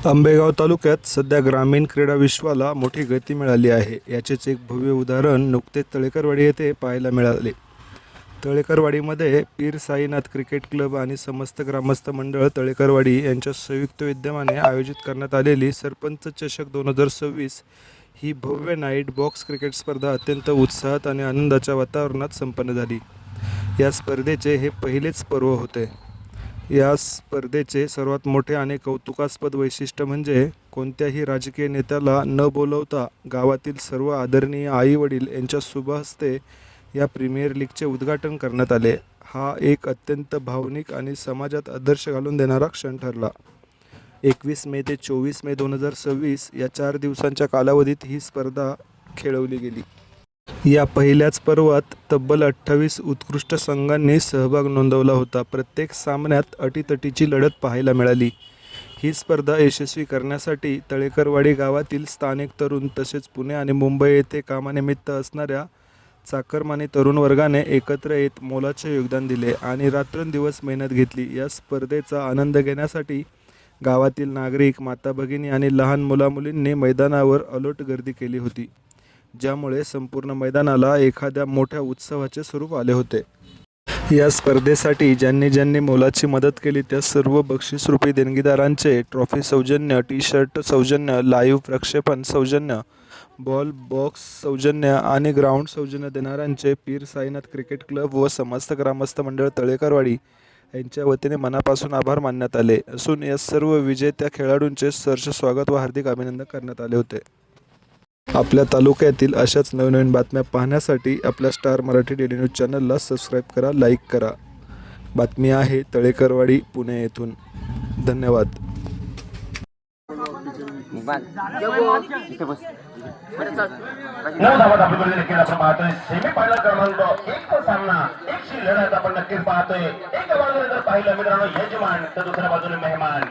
आंबेगाव तालुक्यात सध्या ग्रामीण क्रीडा विश्वाला मोठी गती मिळाली आहे. याचेच एक भव्य उदाहरण नुकतेच तळेकरवाडी येथे पाहायला मिळाले. तळेकरवाडीमध्ये पीर साईनाथ क्रिकेट क्लब आणि समस्त ग्रामस्थ मंडळ तळेकरवाडी यांच्या संयुक्त विद्यमाने आयोजित करण्यात आलेली सरपंच चषक 2026 ही भव्य नाईट बॉक्स क्रिकेट स्पर्धा अत्यंत उत्साहात आणि आनंदाच्या वातावरणात संपन्न झाली. या स्पर्धेचे हे पहिलेच पर्व होते. या स्पर्धेचे सर्वात मोठे आणि कौतुकास्पद वैशिष्ट्य म्हणजे कोणत्याही राजकीय नेत्याला न बोलवता गावातील सर्व आदरणीय आई-वडील यांच्या शुभ हस्ते या प्रीमियर लीगचे उद्घाटन करण्यात आले. हा एक अत्यंत भावनिक आणि समाजात आदर्श घालून देणारा क्षण ठरला. 21 मे ते 24 मे 2026 या 4 दिवसांच्या कालावधीत ही स्पर्धा खेळवली गेली. या पहिल्याच पर्वात तब्बल 28 उत्कृष्ट संघांनी सहभाग नोंदवला होता. प्रत्येक सामन्यात अटीतटीची लढत पाहायला मिळाली. ही स्पर्धा यशस्वी करण्यासाठी तळेकरवाडी गावातील स्थानिक तरुण तसेच पुणे आणि मुंबई येथे कामानिमित्त असणाऱ्या चाकरमानी तरुण वर्गाने एकत्र येत मोलाचे योगदान दिले आणि रात्रंदिवस मेहनत घेतली. या स्पर्धेचा आनंद घेण्यासाठी गावातील नागरिक, माता भगिनी आणि लहान मुलामुलींनी मैदानावर अलोट गर्दी केली होती, ज्यामुळे संपूर्ण मैदानाला एखाद्या मोठ्या उत्सवाचे स्वरूप आले होते. या स्पर्धेसाठी ज्यांनी मोलाची मदत केली त्या सर्व बक्षीसरूपी देणगीदारांचे ट्रॉफी सौजन्य, टी-शर्ट सौजन्य, लाईव्ह प्रक्षेपण सौजन्य, बॉल बॉक्स सौजन्य आणि ग्राउंड सौजन्य देणाऱ्यांचे पीर साईनाथ क्रिकेट क्लब व समस्त ग्रामस्थ मंडळ तळेकरवाडी यांच्या वतीने मनापासून आभार मानण्यात आले असून या सर्व विजेत्या खेळाडूंचे सहर्ष स्वागत व हार्दिक अभिनंदन करण्यात आले होते. आपल्या तालुक्यातील अशाच नवनवीन बातम्या पाहण्यासाठी आपल्या स्टार मराठी डेली न्यूज चॅनलला सबस्क्राईब करा, लाईक करा. बातमी आहे तळेकरवाडी पुणे येथून. धन्यवाद. सेमी फायनल क्रमांक 1 सामना 1 ची लढत आपण नक्कीच पाहतोय. एका बाजूने जर पाहिलं मित्रांनो यजमान तर दुसऱ्या बाजूने मेहमान.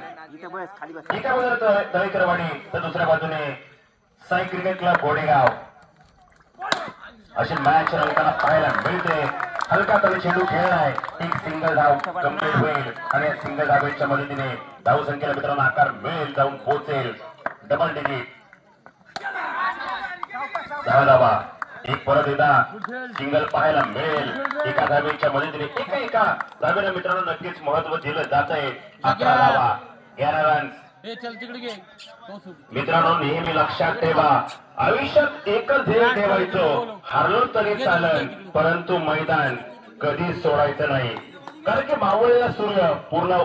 एका बाजूने तळेकरवाडी तर दुसऱ्या बाजूने साई क्रिकेट क्लब गोडेगाव. अशी मॅच रंगताना पाहायला मिळते. हलका तरी चेंडू खेळलाय, एक सिंगल धाव कंप्लीट होईल आणि सिंगल धावेच्या मदतीने धावसंख्येला मित्रांनो आकार मिळेल, जाऊन पोहोचेल डबल डिजिट. धावा एक परत एकदा सिंगल पाहायला मिळेल. एका धावेच्या मदतीने एका धावेला मित्रांनो नक्कीच महत्व दिलं जात आहे. 11 धावा 11 रन्स. मित्रांनो नेहमी लक्षात ठेवा, आयुष्यात एकच ध्येय ठेवायचं, हारलो तरी चालेल परंतु मैदान कधी सोडायचं नाही. कारण की मावळलेला सूर्य पूर्ण